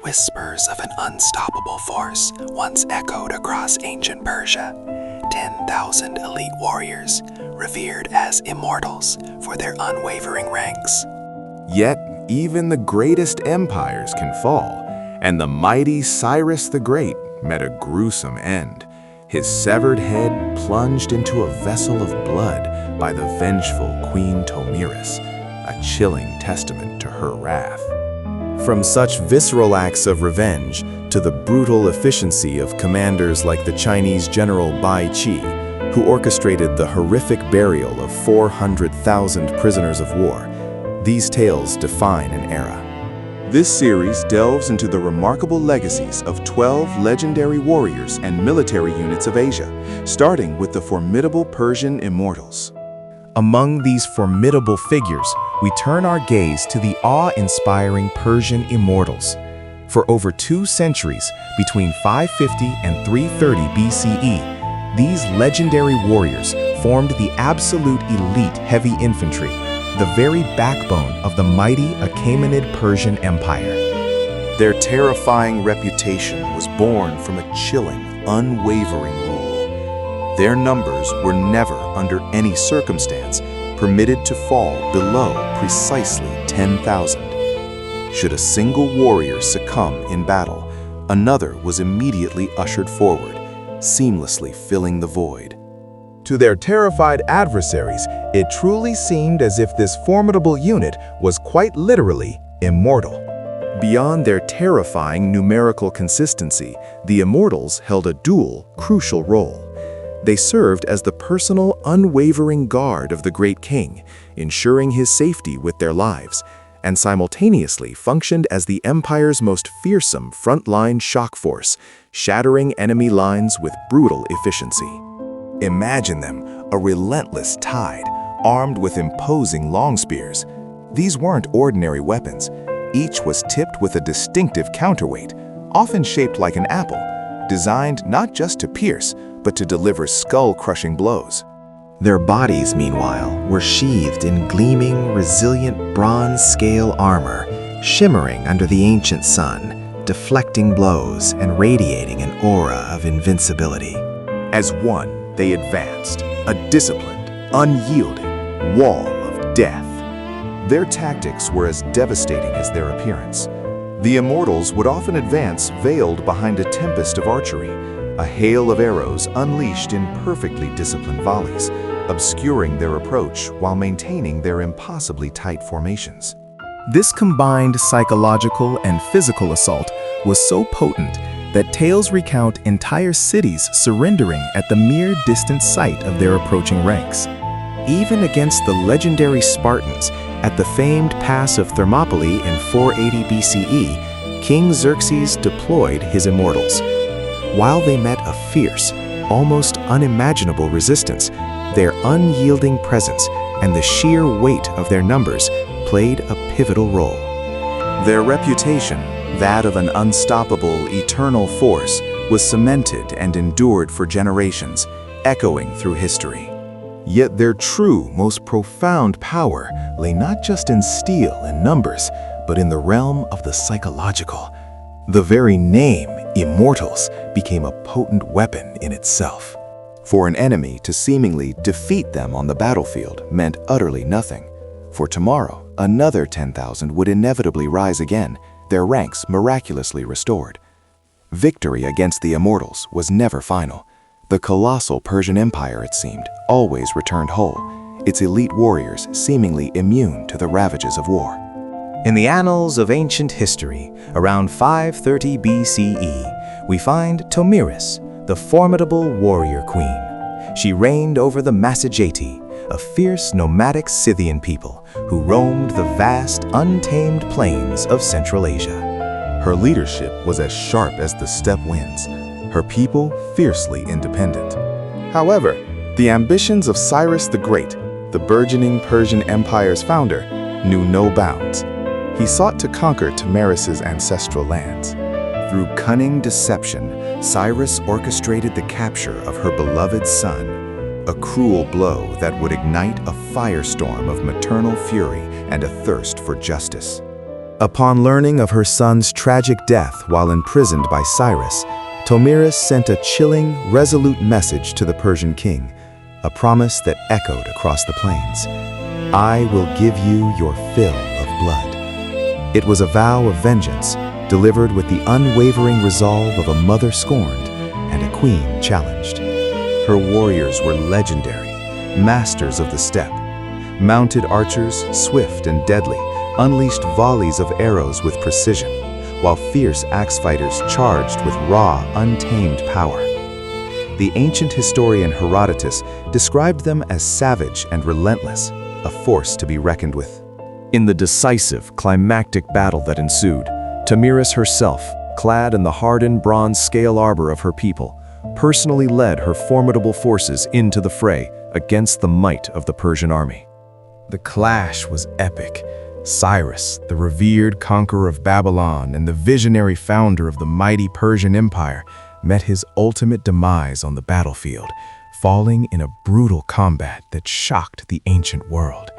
Whispers of an unstoppable force once echoed across ancient Persia. 10,000 elite warriors, revered as immortals for their unwavering ranks. Yet, even the greatest empires can fall, and the mighty Cyrus the Great met a gruesome end. His severed head plunged into a vessel of blood by the vengeful Queen Tomiris, a chilling testament to her wrath. From such visceral acts of revenge to the brutal efficiency of commanders like the Chinese general Bai Qi, who orchestrated the horrific burial of 400,000 prisoners of war, these tales define an era. This series delves into the remarkable legacies of 12 legendary warriors and military units of Asia, starting with the formidable Persian Immortals. Among these formidable figures, we turn our gaze to the awe-inspiring Persian Immortals. For over 2 centuries, between 550 and 330 BCE, these legendary warriors formed the absolute elite heavy infantry, the very backbone of the mighty Achaemenid Persian Empire. Their terrifying reputation was born from a chilling, unwavering rule. Their numbers were never, under any circumstance, permitted to fall below precisely 10,000. Should a single warrior succumb in battle, another was immediately ushered forward, seamlessly filling the void. To their terrified adversaries, it truly seemed as if this formidable unit was quite literally immortal. Beyond their terrifying numerical consistency, the Immortals held a dual, crucial role. They served as the personal, unwavering guard of the great king, ensuring his safety with their lives, and simultaneously functioned as the empire's most fearsome frontline shock force, shattering enemy lines with brutal efficiency. Imagine them, a relentless tide, armed with imposing long spears. These weren't ordinary weapons. Each was tipped with a distinctive counterweight, often shaped like an apple, designed not just to pierce, but to deliver skull-crushing blows. Their bodies, meanwhile, were sheathed in gleaming, resilient bronze-scale armor, shimmering under the ancient sun, deflecting blows and radiating an aura of invincibility. As one, they advanced, a disciplined, unyielding wall of death. Their tactics were as devastating as their appearance. The Immortals would often advance veiled behind a tempest of archery, a hail of arrows unleashed in perfectly disciplined volleys, obscuring their approach while maintaining their impossibly tight formations. This combined psychological and physical assault was so potent that tales recount entire cities surrendering at the mere distant sight of their approaching ranks. Even against the legendary Spartans at the famed pass of Thermopylae in 480 BCE, King Xerxes deployed his Immortals. While they met a fierce, almost unimaginable resistance, their unyielding presence and the sheer weight of their numbers played a pivotal role. Their reputation, that of an unstoppable, eternal force, was cemented and endured for generations, echoing through history. Yet their true, most profound power lay not just in steel and numbers, but in the realm of the psychological. The very name, Immortals, became a potent weapon in itself. For an enemy to seemingly defeat them on the battlefield meant utterly nothing. For tomorrow, another 10,000 would inevitably rise again, their ranks miraculously restored. Victory against the Immortals was never final. The colossal Persian Empire, it seemed, always returned whole, its elite warriors seemingly immune to the ravages of war. In the annals of ancient history, around 530 BCE, we find Tomiris, the formidable warrior queen. She reigned over the Massageti, a fierce nomadic Scythian people who roamed the vast, untamed plains of Central Asia. Her leadership was as sharp as the steppe winds, her people fiercely independent. However, the ambitions of Cyrus the Great, the burgeoning Persian Empire's founder, knew no bounds. He sought to conquer Tomiris's ancestral lands. Through cunning deception, Cyrus orchestrated the capture of her beloved son, a cruel blow that would ignite a firestorm of maternal fury and a thirst for justice. Upon learning of her son's tragic death while imprisoned by Cyrus, Tomiris sent a chilling, resolute message to the Persian king, a promise that echoed across the plains. "I will give you your fill of blood." It was a vow of vengeance, delivered with the unwavering resolve of a mother scorned and a queen challenged. Her warriors were legendary, masters of the steppe. Mounted archers, swift and deadly, unleashed volleys of arrows with precision, while fierce axe fighters charged with raw, untamed power. The ancient historian Herodotus described them as savage and relentless, a force to be reckoned with. In the decisive, climactic battle that ensued, Tomiris herself, clad in the hardened bronze scale armor of her people, personally led her formidable forces into the fray against the might of the Persian army. The clash was epic. Cyrus, the revered conqueror of Babylon and the visionary founder of the mighty Persian Empire, met his ultimate demise on the battlefield, falling in a brutal combat that shocked the ancient world.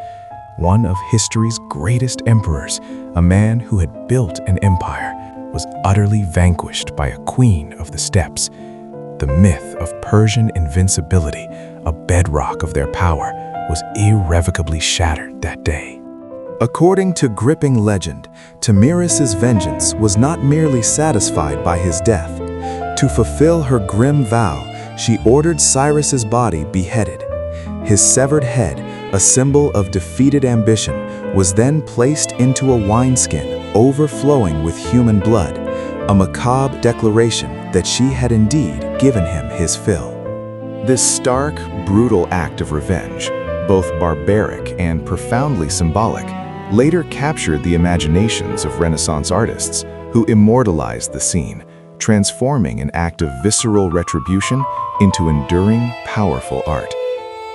One of history's greatest emperors, a man who had built an empire, was utterly vanquished by a queen of the steppes. The myth of Persian invincibility, a bedrock of their power, was irrevocably shattered that day. According to gripping legend, Tomiris's vengeance was not merely satisfied by his death. To fulfill her grim vow, she ordered Cyrus's body beheaded. His severed head, a symbol of defeated ambition, was then placed into a wineskin overflowing with human blood, a macabre declaration that she had indeed given him his fill. This stark, brutal act of revenge, both barbaric and profoundly symbolic, later captured the imaginations of Renaissance artists who immortalized the scene, transforming an act of visceral retribution into enduring, powerful art.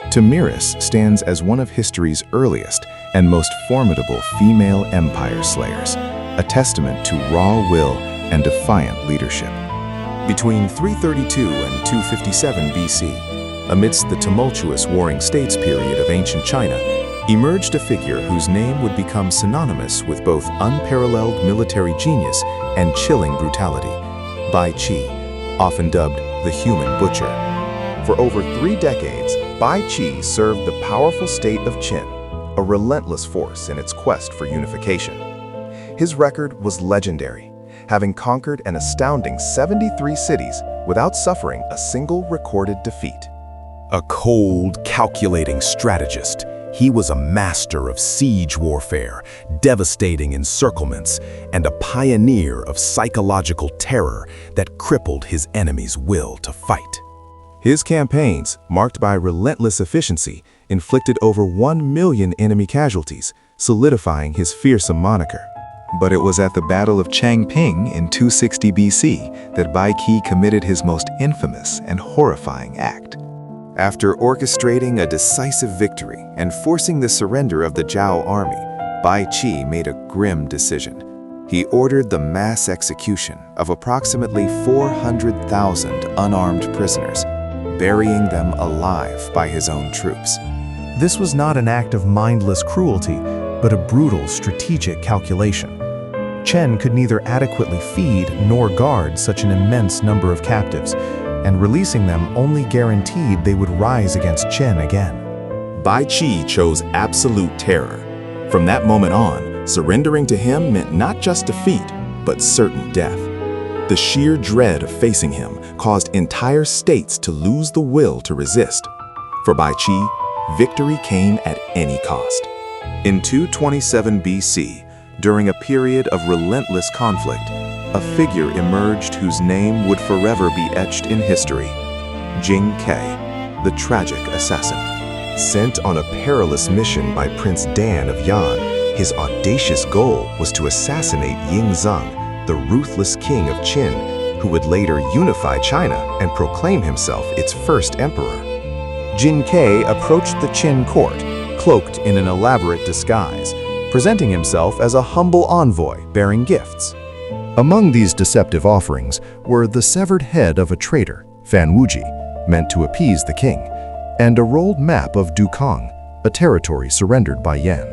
Tomiris stands as one of history's earliest and most formidable female empire slayers, a testament to raw will and defiant leadership. Between 332 and 257 BC, amidst the tumultuous Warring States period of ancient China, emerged a figure whose name would become synonymous with both unparalleled military genius and chilling brutality: Bai Qi, often dubbed the Human Butcher. For over 3 decades, Bai Qi served the powerful state of Qin, a relentless force in its quest for unification. His record was legendary, having conquered an astounding 73 cities without suffering a single recorded defeat. A cold, calculating strategist, he was a master of siege warfare, devastating encirclements, and a pioneer of psychological terror that crippled his enemy's will to fight. His campaigns, marked by relentless efficiency, inflicted over 1 million enemy casualties, solidifying his fearsome moniker. But it was at the Battle of Changping in 260 BC that Bai Qi committed his most infamous and horrifying act. After orchestrating a decisive victory and forcing the surrender of the Zhao army, Bai Qi made a grim decision. He ordered the mass execution of approximately 400,000 unarmed prisoners, burying them alive by his own troops. This was not an act of mindless cruelty, but a brutal strategic calculation. Chen could neither adequately feed nor guard such an immense number of captives, and releasing them only guaranteed they would rise against Qin again. Bai Qi chose absolute terror. From that moment on, surrendering to him meant not just defeat, but certain death. The sheer dread of facing him caused entire states to lose the will to resist. For Bai Qi, victory came at any cost. In 227 BC, during a period of relentless conflict, a figure emerged whose name would forever be etched in history: Jing Ke, the tragic assassin. Sent on a perilous mission by Prince Dan of Yan, his audacious goal was to assassinate Ying Zheng, the ruthless king of Qin, who would later unify China and proclaim himself its first emperor. Jing Ke approached the Qin court, cloaked in an elaborate disguise, presenting himself as a humble envoy bearing gifts. Among these deceptive offerings were the severed head of a traitor, Fan Wuji, meant to appease the king, and a rolled map of Dukong, a territory surrendered by Yan.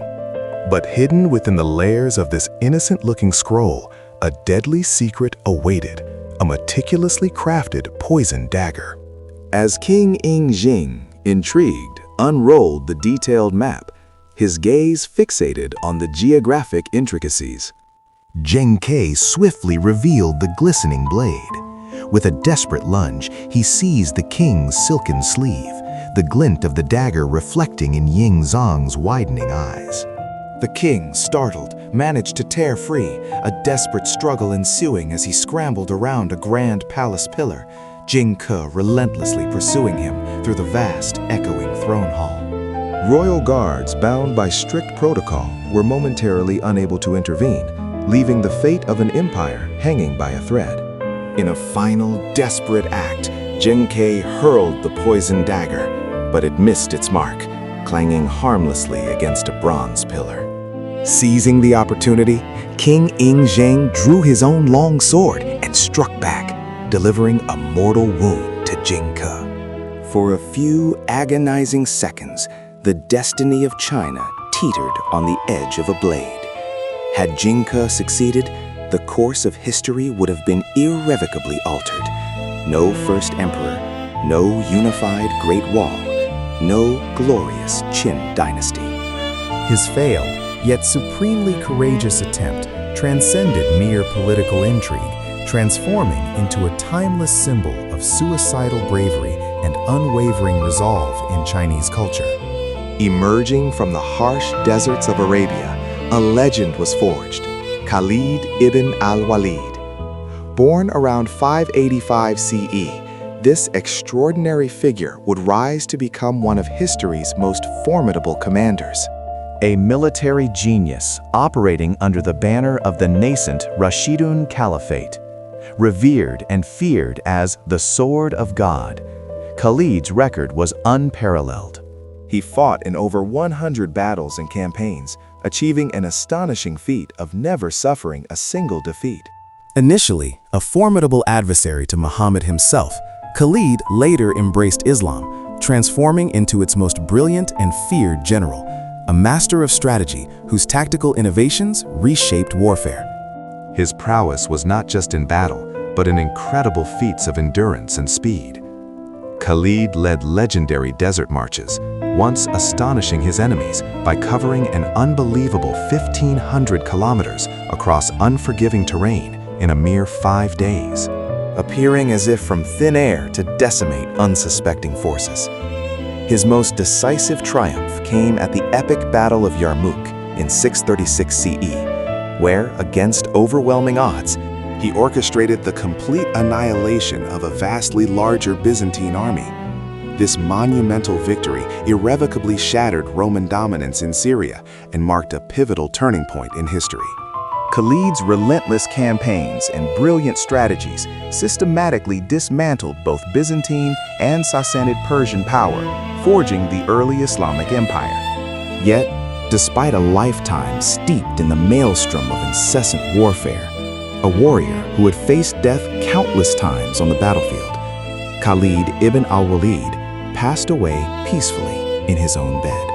But hidden within the layers of this innocent-looking scroll, a deadly secret awaited, a meticulously crafted poison dagger. As King Jing, intrigued, unrolled the detailed map, his gaze fixated on the geographic intricacies. Zheng Ke swiftly revealed the glistening blade. With a desperate lunge, he seized the king's silken sleeve, the glint of the dagger reflecting in Ying Zhang's widening eyes. The king, startled, managed to tear free, a desperate struggle ensuing as he scrambled around a grand palace pillar, Jing Ke relentlessly pursuing him through the vast, echoing throne hall. Royal guards, bound by strict protocol, were momentarily unable to intervene, leaving the fate of an empire hanging by a thread. In a final, desperate act, Zheng Ke hurled the poison dagger, but it missed its mark, clanging harmlessly against a bronze pillar. Seizing the opportunity, King Zheng drew his own long sword and struck back, delivering a mortal wound to Jing Ke. For a few agonizing seconds, the destiny of China teetered on the edge of a blade. Had Jing Ke succeeded, the course of history would have been irrevocably altered. No first emperor, no unified Great Wall, no glorious Qin dynasty. His failed, yet supremely courageous attempt transcended mere political intrigue, transforming into a timeless symbol of suicidal bravery and unwavering resolve in Chinese culture. Emerging from the harsh deserts of Arabia, a legend was forged, Khalid ibn al-Walid. Born around 585 CE, this extraordinary figure would rise to become one of history's most formidable commanders. A military genius operating under the banner of the nascent Rashidun Caliphate. Revered and feared as the Sword of God, Khalid's record was unparalleled. He fought in over 100 battles and campaigns, achieving an astonishing feat of never suffering a single defeat. Initially a formidable adversary to Muhammad himself, Khalid later embraced Islam, transforming into its most brilliant and feared general, a master of strategy whose tactical innovations reshaped warfare. His prowess was not just in battle, but in incredible feats of endurance and speed. Khalid led legendary desert marches, once astonishing his enemies by covering an unbelievable 1,500 kilometers across unforgiving terrain in a mere 5 days, appearing as if from thin air to decimate unsuspecting forces. His most decisive triumph came at the epic Battle of Yarmouk in 636 CE, where, against overwhelming odds, he orchestrated the complete annihilation of a vastly larger Byzantine army. This monumental victory irrevocably shattered Roman dominance in Syria and marked a pivotal turning point in history. Khalid's relentless campaigns and brilliant strategies systematically dismantled both Byzantine and Sassanid Persian power, forging the early Islamic Empire. Yet, despite a lifetime steeped in the maelstrom of incessant warfare, a warrior who had faced death countless times on the battlefield, Khalid ibn al-Walid passed away peacefully in his own bed.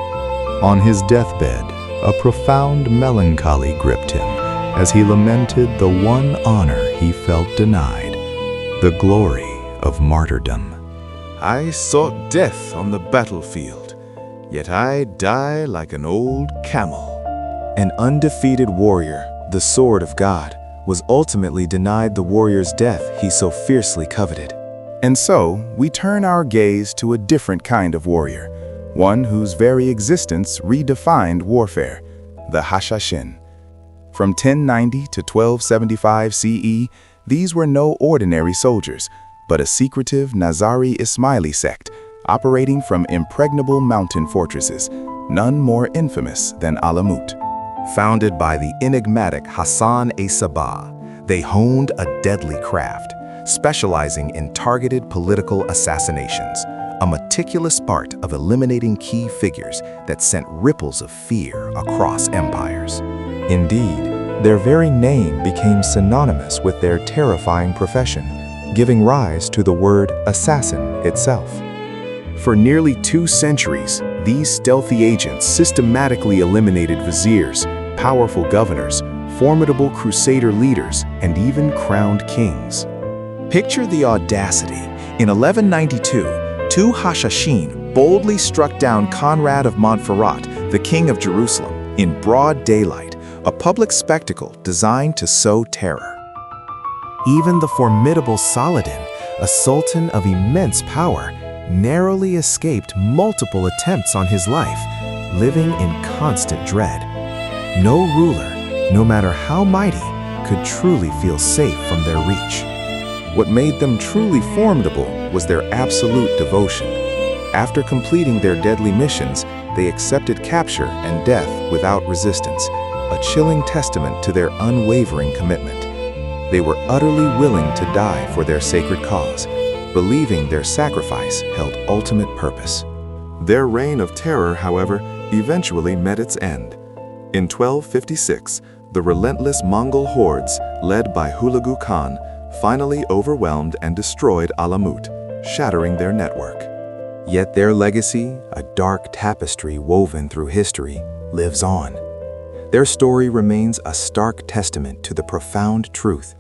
On his deathbed, a profound melancholy gripped him as he lamented the one honor he felt denied, the glory of martyrdom. I sought death on the battlefield, yet I die like an old camel. An undefeated warrior, the sword of God, was ultimately denied the warrior's death he so fiercely coveted. And so, we turn our gaze to a different kind of warrior, one whose very existence redefined warfare, the Hashashin. From 1090 to 1275 CE, these were no ordinary soldiers, but a secretive Nazari Ismaili sect operating from impregnable mountain fortresses, none more infamous than Alamut. Founded by the enigmatic Hassan Sabah, they honed a deadly craft, specializing in targeted political assassinations, a meticulous art of eliminating key figures that sent ripples of fear across empires. Indeed, their very name became synonymous with their terrifying profession, giving rise to the word assassin itself. For nearly 2 centuries, these stealthy agents systematically eliminated viziers, powerful governors, formidable crusader leaders, and even crowned kings. Picture the audacity. In 1192, 2 Hashashin boldly struck down Conrad of Montferrat, the king of Jerusalem, in broad daylight, a public spectacle designed to sow terror. Even the formidable Saladin, a sultan of immense power, narrowly escaped multiple attempts on his life, living in constant dread. No ruler, no matter how mighty, could truly feel safe from their reach. What made them truly formidable was their absolute devotion. After completing their deadly missions, they accepted capture and death without resistance, a chilling testament to their unwavering commitment. They were utterly willing to die for their sacred cause, believing their sacrifice held ultimate purpose. Their reign of terror, however, eventually met its end. In 1256, the relentless Mongol hordes, led by Hulagu Khan, finally overwhelmed and destroyed Alamut, shattering their network. Yet their legacy, a dark tapestry woven through history, lives on. Their story remains a stark testament to the profound truth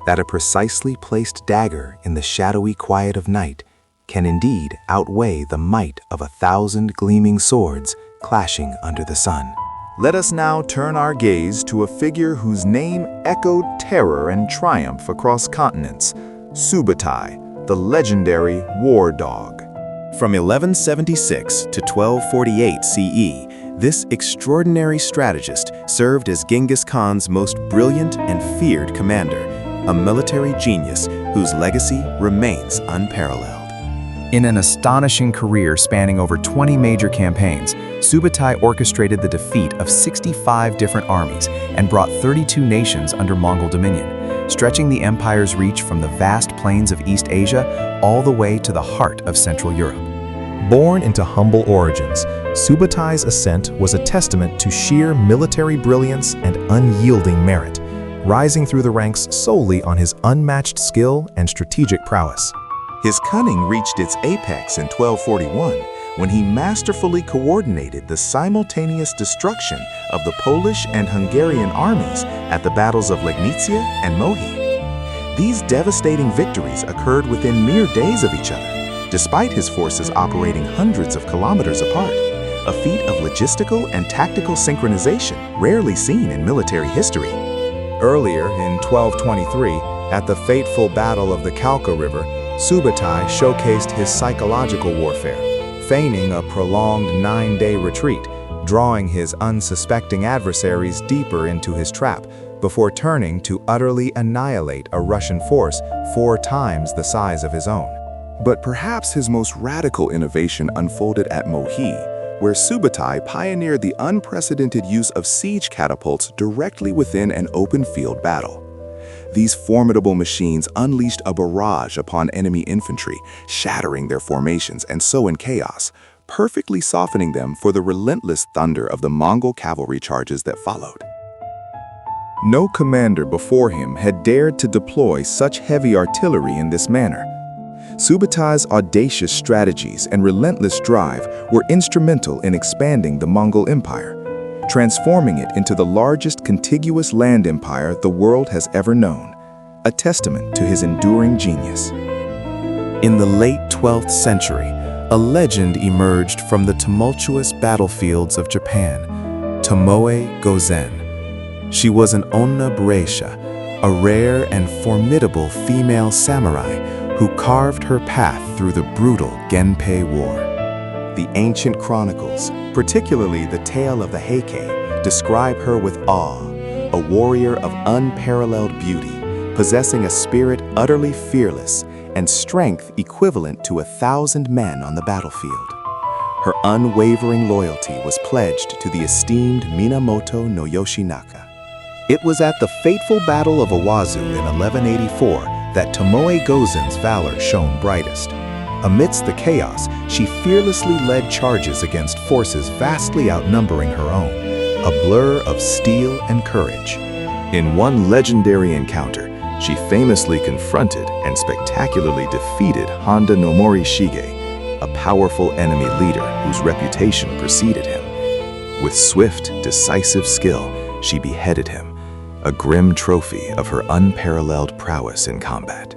that a precisely placed dagger in the shadowy quiet of night can indeed outweigh the might of 1,000 gleaming swords clashing under the sun. Let us now turn our gaze to a figure whose name echoed terror and triumph across continents, Subutai, the legendary war dog. From 1176 to 1248 CE, this extraordinary strategist served as Genghis Khan's most brilliant and feared commander, a military genius whose legacy remains unparalleled. In an astonishing career spanning over 20 major campaigns, Subutai orchestrated the defeat of 65 different armies and brought 32 nations under Mongol dominion, stretching the empire's reach from the vast plains of East Asia all the way to the heart of Central Europe. Born into humble origins, Subutai's ascent was a testament to sheer military brilliance and unyielding merit, rising through the ranks solely on his unmatched skill and strategic prowess. His cunning reached its apex in 1241 when he masterfully coordinated the simultaneous destruction of the Polish and Hungarian armies at the battles of Legnica and Mohi. These devastating victories occurred within mere days of each other, despite his forces operating hundreds of kilometers apart, a feat of logistical and tactical synchronization rarely seen in military history. Earlier, in 1223, at the fateful Battle of the Kalka River, Subutai showcased his psychological warfare, feigning a prolonged 9-day retreat, drawing his unsuspecting adversaries deeper into his trap, before turning to utterly annihilate a Russian force 4 times the size of his own. But perhaps his most radical innovation unfolded at Mohi, where Subutai pioneered the unprecedented use of siege catapults directly within an open field battle. These formidable machines unleashed a barrage upon enemy infantry, shattering their formations and sowing chaos, perfectly softening them for the relentless thunder of the Mongol cavalry charges that followed. No commander before him had dared to deploy such heavy artillery in this manner. Subutai's audacious strategies and relentless drive were instrumental in expanding the Mongol Empire, transforming it into the largest contiguous land empire the world has ever known, a testament to his enduring genius. In the late 12th century, a legend emerged from the tumultuous battlefields of Japan, Tomoe Gozen. She was an Onna Bureisha, a rare and formidable female samurai who carved her path through the brutal Genpei War. The ancient chronicles, particularly the tale of the Heike, describe her with awe, a warrior of unparalleled beauty, possessing a spirit utterly fearless and strength equivalent to 1,000 men on the battlefield. Her unwavering loyalty was pledged to the esteemed Minamoto no Yoshinaka. It was at the fateful Battle of Awazu in 1184 that Tomoe Gozen's valor shone brightest. Amidst the chaos, she fearlessly led charges against forces vastly outnumbering her own, a blur of steel and courage. In one legendary encounter, she famously confronted and spectacularly defeated Honda no Morishige, a powerful enemy leader whose reputation preceded him. With swift, decisive skill, she beheaded him, a grim trophy of her unparalleled prowess in combat.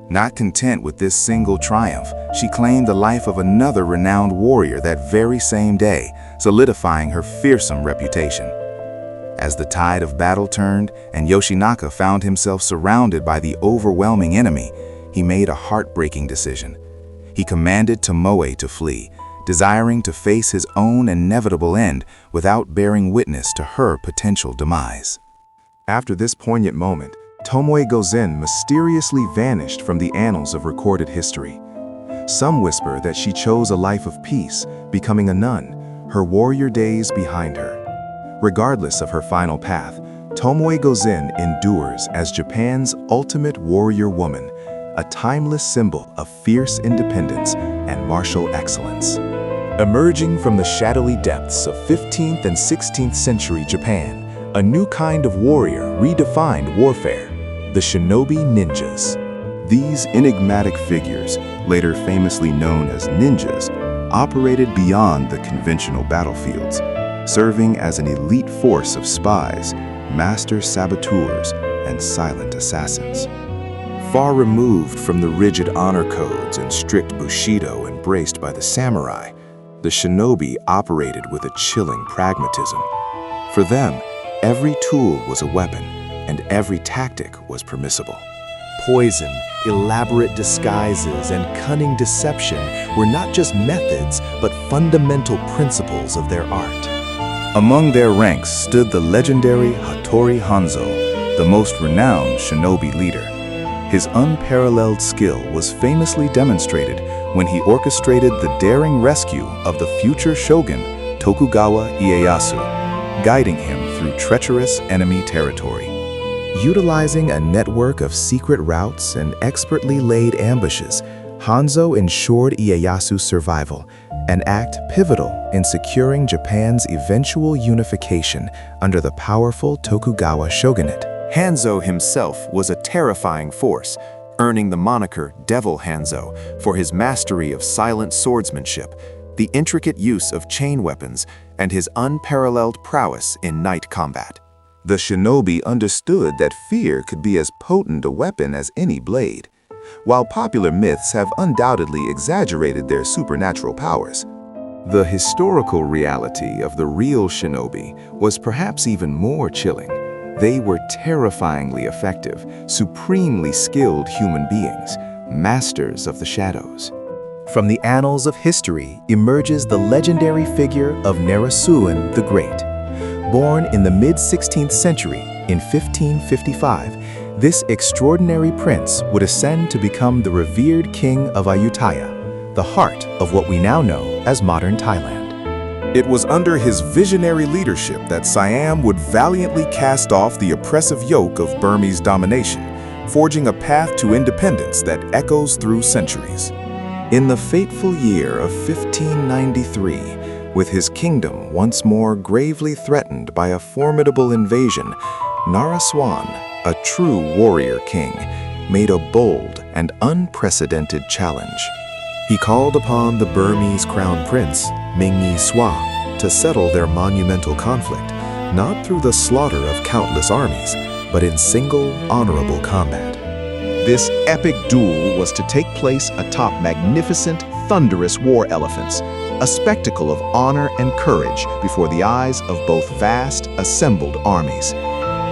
Not content with this single triumph, she claimed the life of another renowned warrior that very same day, solidifying her fearsome reputation. As the tide of battle turned and Yoshinaka found himself surrounded by the overwhelming enemy, he made a heartbreaking decision. He commanded Tomoe to flee, desiring to face his own inevitable end without bearing witness to her potential demise. After this poignant moment, Tomoe Gozen mysteriously vanished from the annals of recorded history. Some whisper that she chose a life of peace, becoming a nun, her warrior days behind her. Regardless of her final path, Tomoe Gozen endures as Japan's ultimate warrior woman, a timeless symbol of fierce independence and martial excellence. Emerging from the shadowy depths of 15th and 16th century Japan, a new kind of warrior redefined warfare, the Shinobi ninjas. These enigmatic figures, later famously known as ninjas, operated beyond the conventional battlefields, serving as an elite force of spies, master saboteurs, and silent assassins. Far removed from the rigid honor codes and strict bushido embraced by the samurai, the shinobi operated with a chilling pragmatism. For them, every tool was a weapon, and every tactic was permissible. Poison, elaborate disguises, and cunning deception were not just methods, but fundamental principles of their art. Among their ranks stood the legendary Hattori Hanzo, the most renowned shinobi leader. His unparalleled skill was famously demonstrated when he orchestrated the daring rescue of the future shogun Tokugawa Ieyasu, guiding him through treacherous enemy territory. Utilizing a network of secret routes and expertly laid ambushes, Hanzo ensured Ieyasu's survival, an act pivotal in securing Japan's eventual unification under the powerful Tokugawa shogunate. Hanzo himself was a terrifying force, earning the moniker Devil Hanzo for his mastery of silent swordsmanship, the intricate use of chain weapons, and his unparalleled prowess in night combat. The shinobi understood that fear could be as potent a weapon as any blade. While popular myths have undoubtedly exaggerated their supernatural powers, the historical reality of the real shinobi was perhaps even more chilling. They were terrifyingly effective, supremely skilled human beings, masters of the shadows. From the annals of history emerges the legendary figure of Narasun the Great. Born in the mid-16th century in 1555, this extraordinary prince would ascend to become the revered king of Ayutthaya, the heart of what we now know as modern Thailand. It was under his visionary leadership that Siam would valiantly cast off the oppressive yoke of Burmese domination, forging a path to independence that echoes through centuries. In the fateful year of 1593, with his kingdom once more gravely threatened by a formidable invasion, Naraswan, a true warrior king, made a bold and unprecedented challenge. He called upon the Burmese crown prince, Mingyi Swa, to settle their monumental conflict, not through the slaughter of countless armies, but in single, honorable combat. This epic duel was to take place atop magnificent, thunderous war elephants, a spectacle of honor and courage before the eyes of both vast, assembled armies.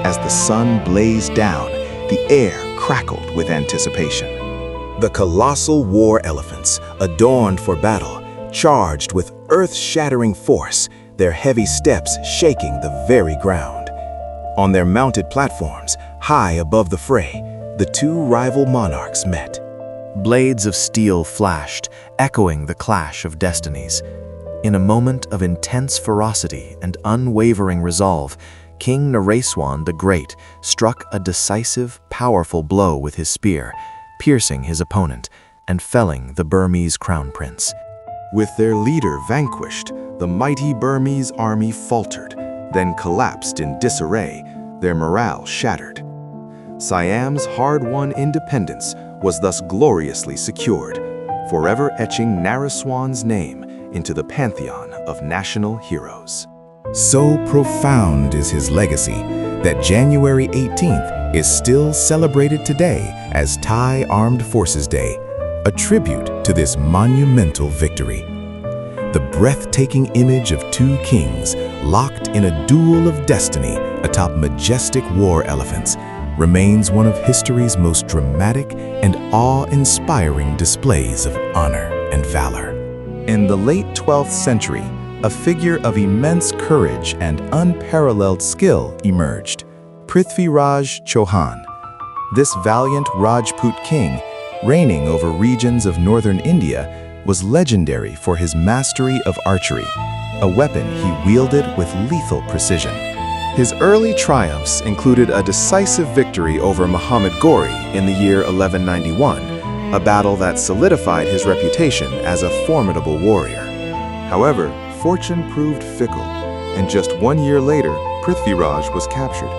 As the sun blazed down, the air crackled with anticipation. The colossal war elephants, adorned for battle, charged with earth-shattering force, their heavy steps shaking the very ground. On their mounted platforms, high above the fray, the two rival monarchs met. Blades of steel flashed, echoing the clash of destinies. In a moment of intense ferocity and unwavering resolve, King Naresuan the Great struck a decisive, powerful blow with his spear, piercing his opponent and felling the Burmese crown prince. With their leader vanquished, the mighty Burmese army faltered, then collapsed in disarray, their morale shattered. Siam's hard-won independence was thus gloriously secured, forever etching Naraswan's name into the pantheon of national heroes. So profound is his legacy that January 18th is still celebrated today as Thai Armed Forces Day, a tribute to this monumental victory. The breathtaking image of two kings locked in a duel of destiny atop majestic war elephants remains one of history's most dramatic and awe-inspiring displays of honor and valor. In the late 12th century, a figure of immense courage and unparalleled skill emerged, Prithviraj Chauhan. This valiant Rajput king, reigning over regions of northern India, was legendary for his mastery of archery, a weapon he wielded with lethal precision. His early triumphs included a decisive victory over Muhammad Ghori in the year 1191, a battle that solidified his reputation as a formidable warrior. However, fortune proved fickle, and just 1 year later, Prithviraj was captured.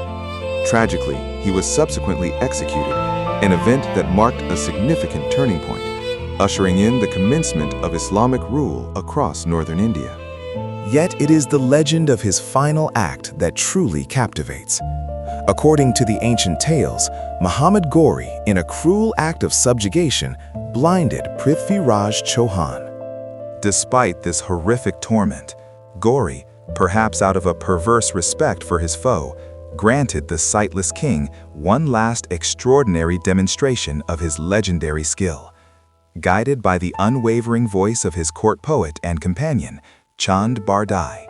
Tragically, he was subsequently executed, an event that marked a significant turning point, ushering in the commencement of Islamic rule across northern India. Yet it is the legend of his final act that truly captivates. According to the ancient tales, Muhammad Ghori, in a cruel act of subjugation, blinded Prithviraj Chauhan. Despite this horrific torment, Ghori, perhaps out of a perverse respect for his foe, granted the sightless king one last extraordinary demonstration of his legendary skill. Guided by the unwavering voice of his court poet and companion, Chand Bardai,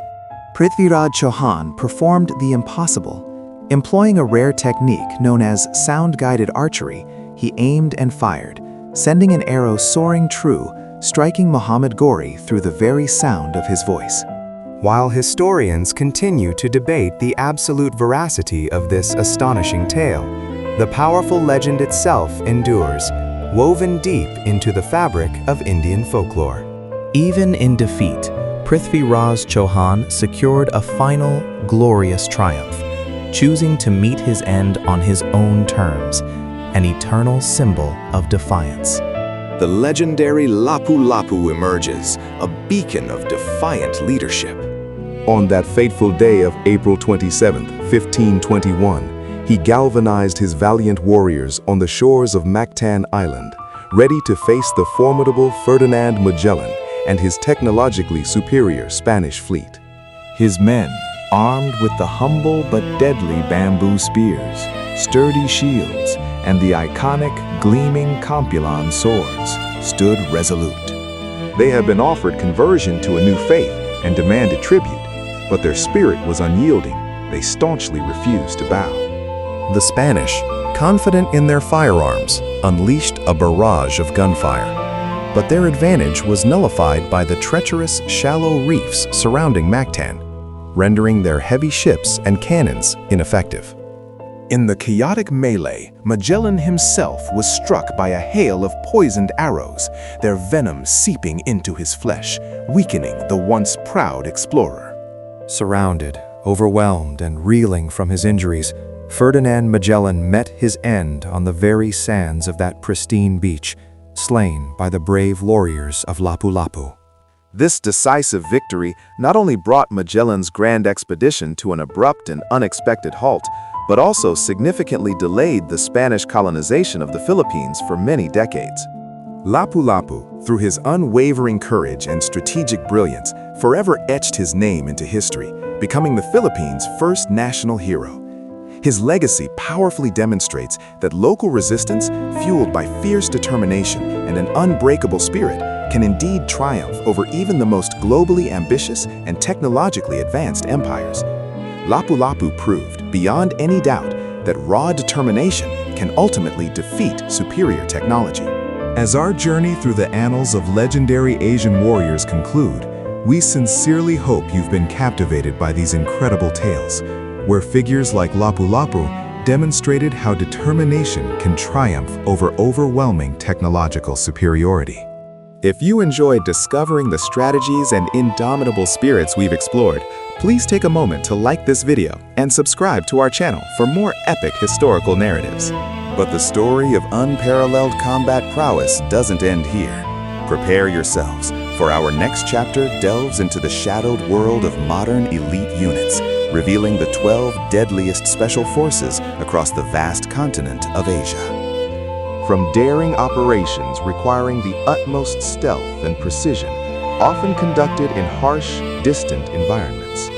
Prithviraj Chauhan performed the impossible. Employing a rare technique known as sound-guided archery, he aimed and fired, sending an arrow soaring true, striking Muhammad Ghori through the very sound of his voice. While historians continue to debate the absolute veracity of this astonishing tale, the powerful legend itself endures, woven deep into the fabric of Indian folklore. Even in defeat, Prithviraj Chauhan secured a final, glorious triumph, choosing to meet his end on his own terms, an eternal symbol of defiance. The legendary Lapu Lapu emerges, a beacon of defiant leadership. On that fateful day of April 27, 1521, he galvanized his valiant warriors on the shores of Mactan Island, ready to face the formidable Ferdinand Magellan and his technologically superior Spanish fleet. His men, armed with the humble but deadly bamboo spears, sturdy shields, and the iconic gleaming Campulan swords, stood resolute. They had been offered conversion to a new faith and demanded tribute, but their spirit was unyielding. They staunchly refused to bow. The Spanish, confident in their firearms, unleashed a barrage of gunfire. But their advantage was nullified by the treacherous, shallow reefs surrounding Mactan, rendering their heavy ships and cannons ineffective. In the chaotic melee, Magellan himself was struck by a hail of poisoned arrows, their venom seeping into his flesh, weakening the once proud explorer. Surrounded, overwhelmed, and reeling from his injuries, Ferdinand Magellan met his end on the very sands of that pristine beach, slain by the brave warriors of Lapu Lapu. This decisive victory not only brought Magellan's grand expedition to an abrupt and unexpected halt, but also significantly delayed the Spanish colonization of the Philippines for many decades. Lapu Lapu, through his unwavering courage and strategic brilliance, forever etched his name into history, becoming the Philippines' first national hero. His legacy powerfully demonstrates that local resistance, fueled by fierce determination and an unbreakable spirit, can indeed triumph over even the most globally ambitious and technologically advanced empires. Lapu Lapu proved, beyond any doubt, that raw determination can ultimately defeat superior technology. As our journey through the annals of legendary Asian warriors conclude, we sincerely hope you've been captivated by these incredible tales, where figures like Lapu Lapu demonstrated how determination can triumph over overwhelming technological superiority. If you enjoyed discovering the strategies and indomitable spirits we've explored, please take a moment to like this video and subscribe to our channel for more epic historical narratives. But the story of unparalleled combat prowess doesn't end here. Prepare yourselves, for our next chapter delves into the shadowed world of modern elite units, revealing the 12 deadliest special forces across the vast continent of Asia. From daring operations requiring the utmost stealth and precision, often conducted in harsh, distant environments,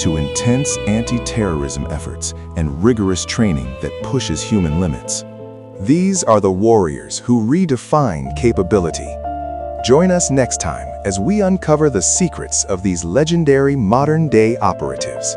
to intense anti-terrorism efforts and rigorous training that pushes human limits. These are the warriors who redefine capability. Join us next time as we uncover the secrets of these legendary modern-day operatives.